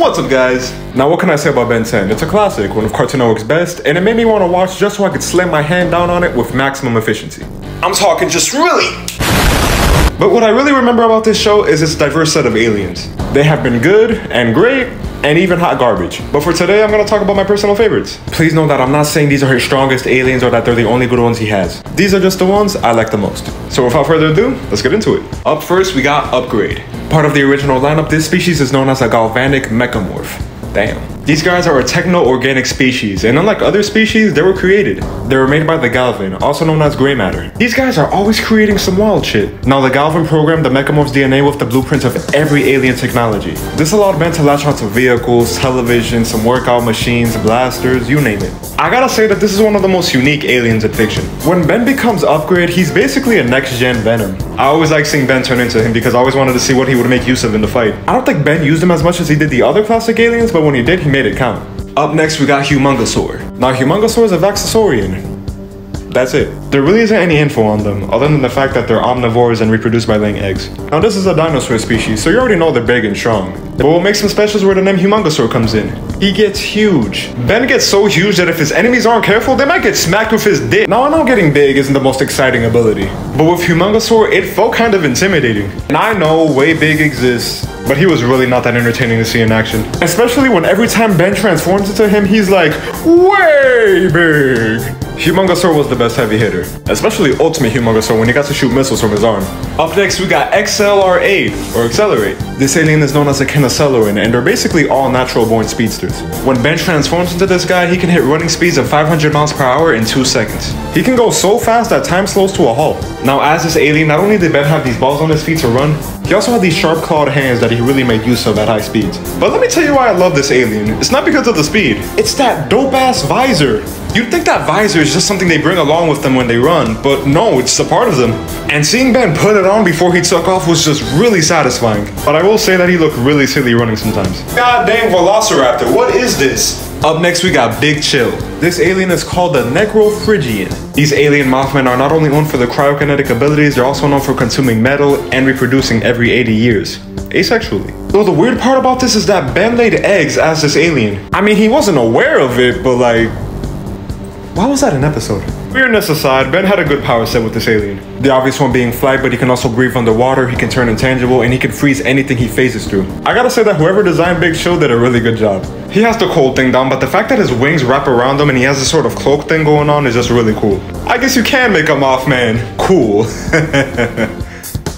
What's up, guys? Now, what can I say about Ben 10? It's a classic, one of Cartoon Network's best, and it made me want to watch just so I could slam my hand down on it with maximum efficiency. I'm talking just really. But what I really remember about this show is its diverse set of aliens. They have been good and great and even hot garbage. But for today, I'm gonna talk about my personal favorites. Please know that I'm not saying these are his strongest aliens or that they're the only good ones he has. These are just the ones I like the most. So without further ado, let's get into it. Up first, we got Upgrade. Part of the original lineup, this species is known as a galvanic mechamorph. Damn. These guys are a techno-organic species, and unlike other species, they were created. They were made by the Galvan, also known as gray matter. These guys are always creating some wild shit. Now, the Galvan programmed the Mechamorph's DNA with the blueprints of every alien technology. This allowed Ben to latch onto vehicles, television, some workout machines, blasters, you name it. I gotta say that this is one of the most unique aliens in fiction. When Ben becomes Upgrade, he's basically a next-gen Venom. I always like seeing Ben turn into him because I always wanted to see what he would make use of in the fight. I don't think Ben used him as much as he did the other classic aliens, but when he did, he made it count. Up next, we got Humungousaur. Now, Humungousaur is a Vaxasaurian. That's it. There really isn't any info on them, other than the fact that they're omnivores and reproduce by laying eggs. Now, this is a dinosaur species, so you already know they're big and strong. But what makes them special is where the name Humungousaur comes in. He gets huge. Ben gets so huge that if his enemies aren't careful, they might get smacked with his dick. Now, I know getting big isn't the most exciting ability, but with Humungousaur, it felt kind of intimidating. And I know way big exists, but he was really not that entertaining to see in action. Especially when every time Ben transforms into him, he's like, way big. Humungousaur was the best heavy hitter, especially Ultimate Humungousaur when he got to shoot missiles from his arm. Up next, we got XLR8, or Accelerate. This alien is known as a Kinoceleran, and they're basically all natural-born speedsters. When Ben transforms into this guy, he can hit running speeds of 500 miles per hour in 2 seconds. He can go so fast that time slows to a halt. Now, as this alien, not only did Ben have these balls on his feet to run, he also had these sharp-clawed hands that he really made use of at high speeds. But let me tell you why I love this alien. It's not because of the speed. It's that dope-ass visor. You'd think that visor is just something they bring along with them when they run, but no, it's a part of them. And seeing Ben put it on before he took off was just really satisfying. But I will say that he looked really silly running sometimes. God dang Velociraptor, what is this? Up next, we got Big Chill. This alien is called the Necrophrygian. These alien Mothmen are not only known for their cryokinetic abilities, they're also known for consuming metal and reproducing every 80 years. Asexually. Though the weird part about this is that Ben laid eggs as this alien. I mean, he wasn't aware of it, but like, why was that an episode? Weirdness aside, Ben had a good power set with this alien. The obvious one being flight, but he can also breathe underwater, he can turn intangible, and he can freeze anything he phases through. I gotta say that whoever designed Big Chill did a really good job. He has the cold thing down, but the fact that his wings wrap around him and he has this sort of cloak thing going on is just really cool. I guess you can make a Mothman cool.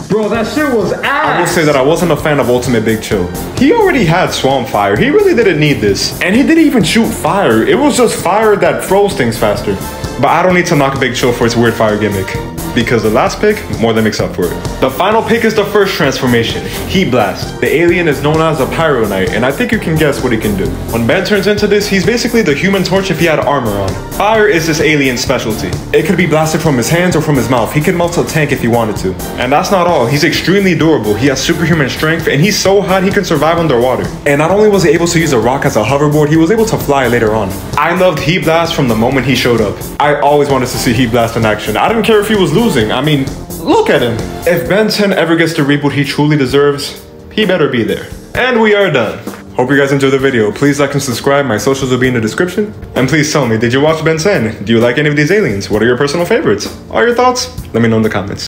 Bro, that shit was ass! I will say that I wasn't a fan of Ultimate Big Chill. He already had Swamp Fire. He really didn't need this. And he didn't even shoot fire. It was just fire that froze things faster. But I don't need to knock Big Chill for its weird fire gimmick, because the last pick more than makes up for it. The final pick is the first transformation, Heatblast. The alien is known as a Pyro Knight, and I think you can guess what he can do. When Ben turns into this, he's basically the Human Torch if he had armor on. Fire is this alien's specialty. It could be blasted from his hands or from his mouth. He can melt a tank if he wanted to. And that's not all. He's extremely durable. He has superhuman strength, and he's so hot he can survive underwater. And not only was he able to use a rock as a hoverboard, he was able to fly later on. I loved Heatblast from the moment he showed up. I always wanted to see Heatblast in action. I didn't care if he was losing. I mean, look at him. If Ben 10 ever gets to reap what he truly deserves, he better be there. And we are done. Hope you guys enjoyed the video. Please like and subscribe. My socials will be in the description. And please tell me, did you watch Ben 10? Do you like any of these aliens? What are your personal favorites? All your thoughts? Let me know in the comments.